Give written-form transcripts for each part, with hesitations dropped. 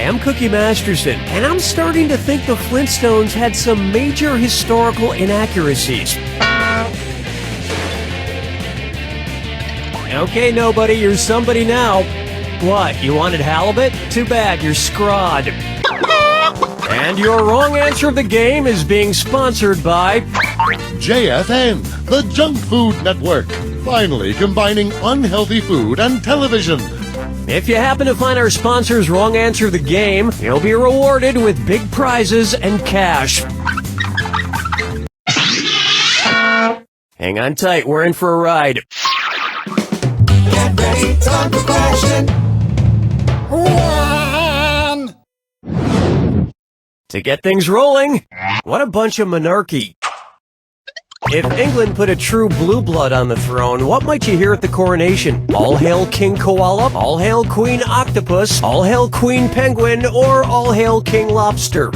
I'm Cookie Masterson, and I'm starting to think the Flintstones had some major historical inaccuracies. Okay, nobody, you're somebody now. What, you wanted halibut? Too bad, you're scrawed. And your wrong answer of the game is being sponsored by JFN, the Junk Food Network, finally combining unhealthy food and television. If you happen to find our sponsor's wrong answer of the game, you'll be rewarded with big prizes and cash. Hang on tight, we're in for a ride. Get ready, time for question 1. To get things rolling, what a bunch of monarchy. If England put a true blue blood on the throne, what might you hear at the coronation? All hail King Koala, all hail Queen Octopus, all hail Queen Penguin, or all hail King Lobster?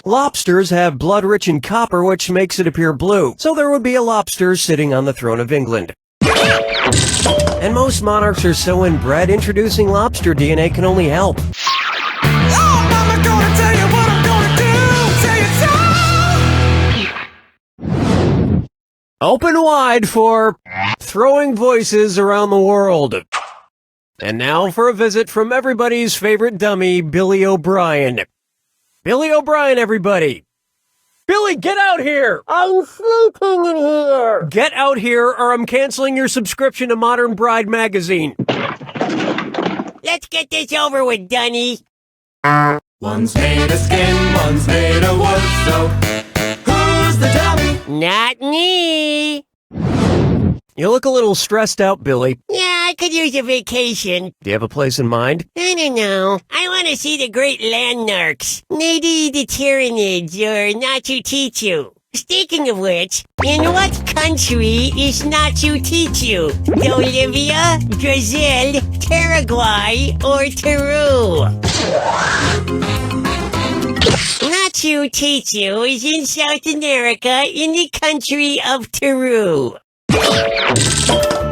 Lobsters have blood rich in copper, which makes it appear blue, so there would be a lobster sitting on the throne of England. And most monarchs are so inbred, introducing lobster DNA can only help. Open wide for throwing voices around the world. And now for a visit from everybody's favorite dummy, Billy O'Brien. Billy O'Brien, everybody. Billy, get out here! I'm sleeping in here! Get out here or I'm canceling your subscription to Modern Bride magazine. Let's get this over with, Dunny. One's made of skin, one's made of wood, so who's the dummy? Not me. You look a little stressed out, Billy. Yeah, I could use a vacation. Do you have a place in mind? I don't know. I want to see the great landmarks. Maybe the Tyranids or Machu Picchu. Speaking of which, in what country is Machu Picchu? Bolivia, Brazil, Paraguay, or Peru? Machu Picchu is in South America in the country of Peru.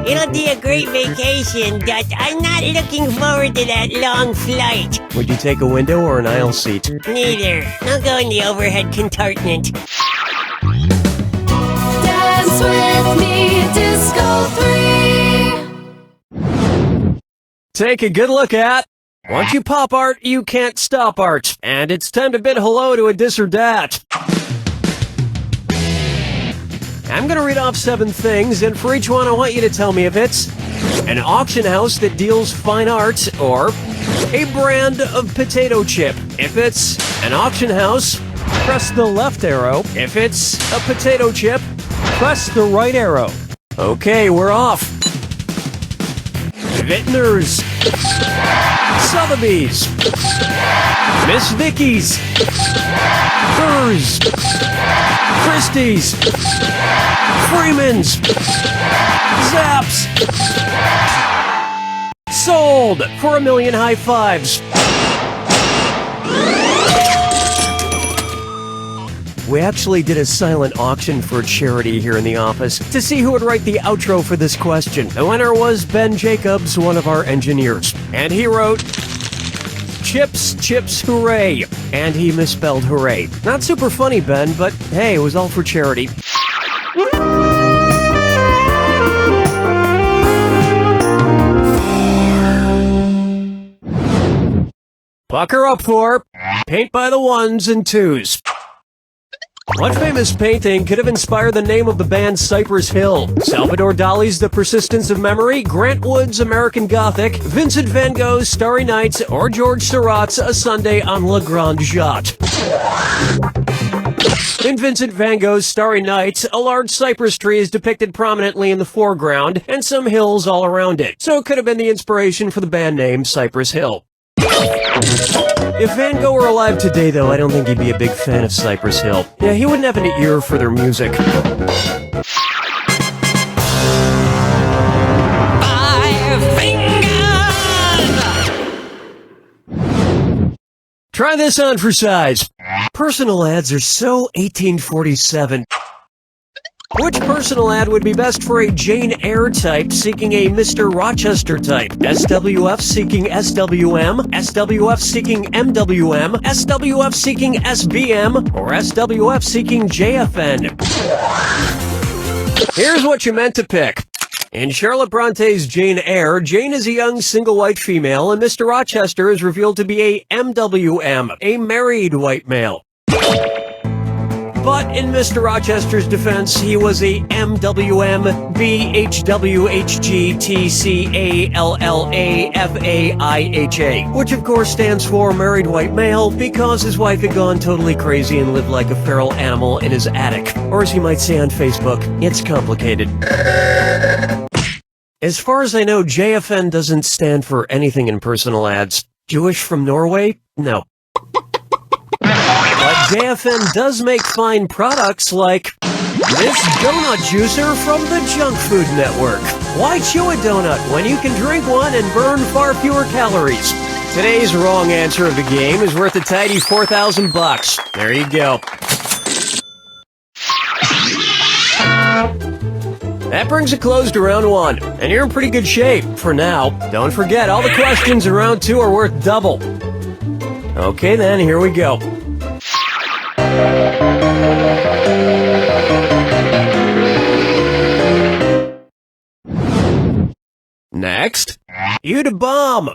It'll be a great vacation, but I'm not looking forward to that long flight. Would you take a window or an aisle seat? Neither. I'll go in the overhead compartment. Dance with me, Disco 3. Take a good look at. Once you pop art, you can't stop art. And it's time to bid hello to a dis or dat. I'm going to read off 7 things, and for each one I want you to tell me if it's an auction house that deals fine art or a brand of potato chip. If it's an auction house, press the left arrow. If it's a potato chip, press the right arrow. Okay, we're off. Vintners, Sotheby's, Miss Vicky's, Hers, Christie's, Freeman's, Zapp's. Sold for 1 million high fives. We actually did a silent auction for charity here in the office to see who would write the outro for this question. The winner was Ben Jacobs, one of our engineers. And he wrote, Chips, chips, hooray. And he misspelled hooray. Not super funny, Ben, but hey, it was all for charity. Pucker up for paint by the ones and twos. What famous painting could have inspired the name of the band Cypress Hill? Salvador Dali's The Persistence of Memory, Grant Wood's American Gothic, Vincent van Gogh's Starry Nights, or George Seurat's A Sunday on La Grande Jatte. In Vincent van Gogh's Starry Nights, a large cypress tree is depicted prominently in the foreground, and some hills all around it, so it could have been the inspiration for the band name Cypress Hill. If Van Gogh were alive today, though, I don't think he'd be a big fan of Cypress Hill. Yeah, he wouldn't have an ear for their music. 5 fingers! Try this on for size. Personal ads are so 1847. Which personal ad would be best for a Jane Eyre type seeking a Mr. Rochester type? SWF seeking SWM, SWF seeking MWM, SWF seeking SBM, or SWF seeking JFN? Here's what you meant to pick. In Charlotte Bronte's Jane Eyre, Jane is a young single white female, and Mr. Rochester is revealed to be a MWM, a married white male. But in Mr. Rochester's defense, he was a MWM BHWHGTCALLAFAIHA, which of course stands for married white male because his wife had gone totally crazy and lived like a feral animal in his attic. Or as you might say on Facebook, it's complicated. As far as I know, JFN doesn't stand for anything in personal ads. Jewish from Norway? No. But JFN does make fine products like this donut juicer from the Junk Food Network. Why chew a donut when you can drink one and burn far fewer calories? Today's wrong answer of the game is worth a tidy $4,000. There you go. That brings a close to round one, and you're in pretty good shape for now. Don't forget, all the questions in round two are worth double. Okay then, here we go. Next, you da bomb.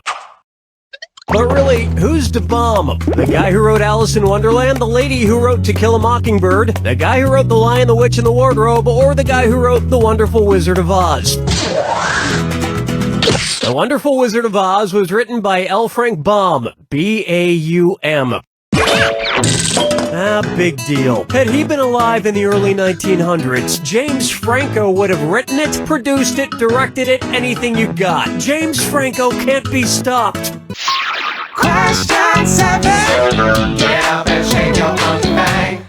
But really, who's da bomb? The guy who wrote Alice in Wonderland, the lady who wrote To Kill a Mockingbird, the guy who wrote The Lion, the Witch, and the Wardrobe, or the guy who wrote The Wonderful Wizard of Oz? The Wonderful Wizard of Oz was written by L. Frank Baum, B-A-U-M. Big deal. Had he been alive in the early 1900s, James Franco would have written it, produced it, directed it, anything you got. James Franco can't be stopped. Question 7. Get up and shake your monkey bang.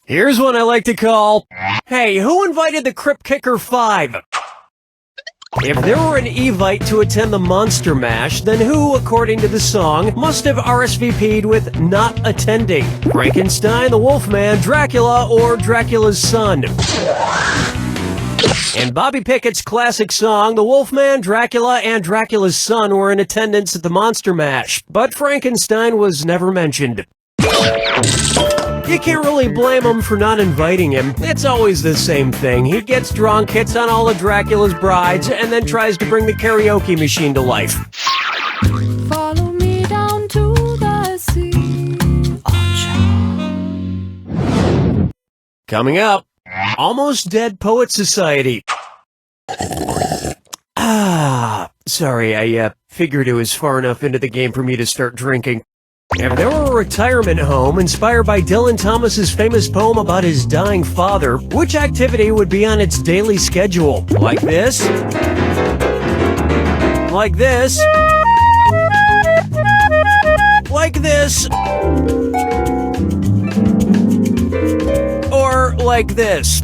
Here's one I like to call, hey, who invited the Crypt Kicker 5? If there were an Evite to attend the Monster Mash, then who, according to the song, must have RSVP'd with not attending? Frankenstein, the Wolfman, Dracula, or Dracula's son? In Bobby Pickett's classic song, the Wolfman, Dracula, and Dracula's son were in attendance at the Monster Mash, but Frankenstein was never mentioned. You can't really blame him for not inviting him. It's always the same thing. He gets drunk, hits on all of Dracula's brides, and then tries to bring the karaoke machine to life. Follow me down to the sea. Coming up, Almost Dead Poet Society. Sorry, I figured it was far enough into the game for me to start drinking. If there were a retirement home inspired by Dylan Thomas's famous poem about his dying father, which activity would be on its daily schedule? Like this? Like this? Like this? Or like this?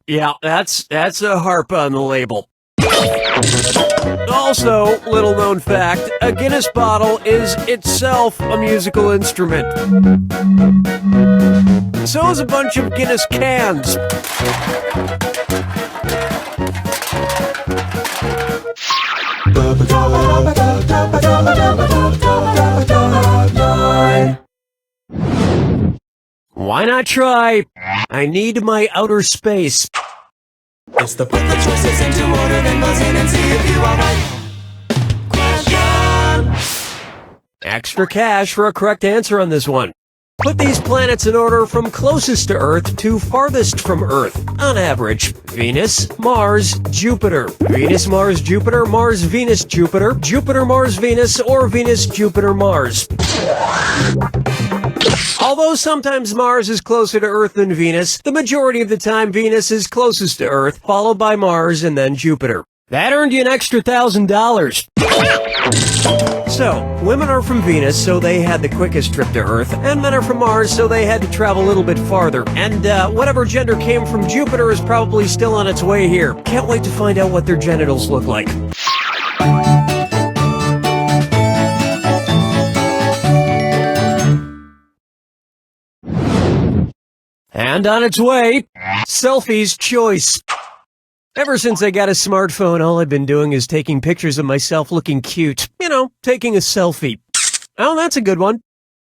Yeah, that's a harp on the label. Also, little known fact, a Guinness bottle is itself a musical instrument. So is a bunch of Guinness cans. Why not try? I need my outer space. It's the put the choices into order, then buzz in and see if you are right. Question. Extra cash for a correct answer on this one. Put these planets in order from closest to Earth to farthest from Earth. On average, Venus, Mars, Jupiter. Venus, Mars, Jupiter, Mars, Venus, Jupiter, Jupiter, Mars, Venus, or Venus, Jupiter, Mars. Although sometimes Mars is closer to Earth than Venus, the majority of the time Venus is closest to Earth, followed by Mars and then Jupiter. That earned you an extra $1,000. So, women are from Venus, so they had the quickest trip to Earth, and men are from Mars, so they had to travel a little bit farther. And whatever gender came from Jupiter is probably still on its way here. Can't wait to find out what their genitals look like. And on its way, Selfie's Choice. Ever since I got a smartphone, all I've been doing is taking pictures of myself looking cute. You know, taking a selfie. Oh, that's a good one.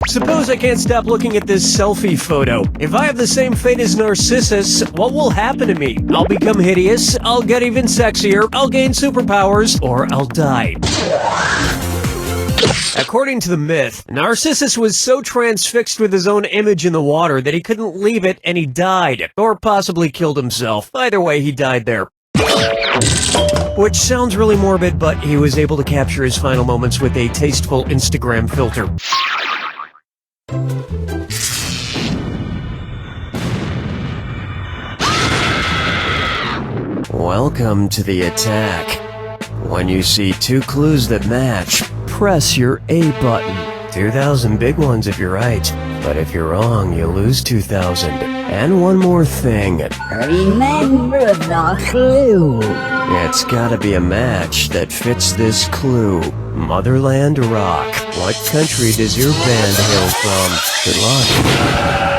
Suppose I can't stop looking at this selfie photo. If I have the same fate as Narcissus, what will happen to me? I'll become hideous, I'll get even sexier, I'll gain superpowers, or I'll die. According to the myth, Narcissus was so transfixed with his own image in the water that he couldn't leave it and he died. Or possibly killed himself. Either way, he died there. Which sounds really morbid, but he was able to capture his final moments with a tasteful Instagram filter. Welcome to the attack. When you see two clues that match, press your A button. 2,000 big ones if you're right, but if you're wrong, you lose 2,000. And one more thing. Remember the clue. It's gotta be a match that fits this clue. Motherland Rock. What country does your band hail from? Good luck.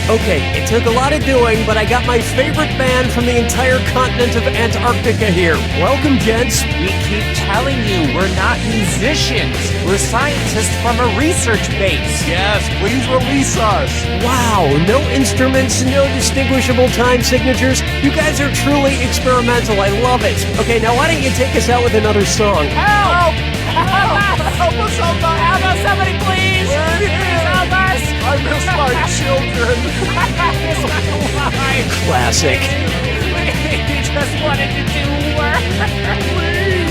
Okay, it took a lot of doing, but I got my favorite band from the entire continent of Antarctica here. Welcome, gents. We keep telling you, we're not musicians. We're scientists from a research base. Yes, please release us. Wow, no instruments, no distinguishable time signatures. You guys are truly experimental. I love it. Okay, now why don't you take us out with another song? Help! Help! Help us, help us, somebody please! Please help us! I miss my children. Classic. We just wanted to do work. Please.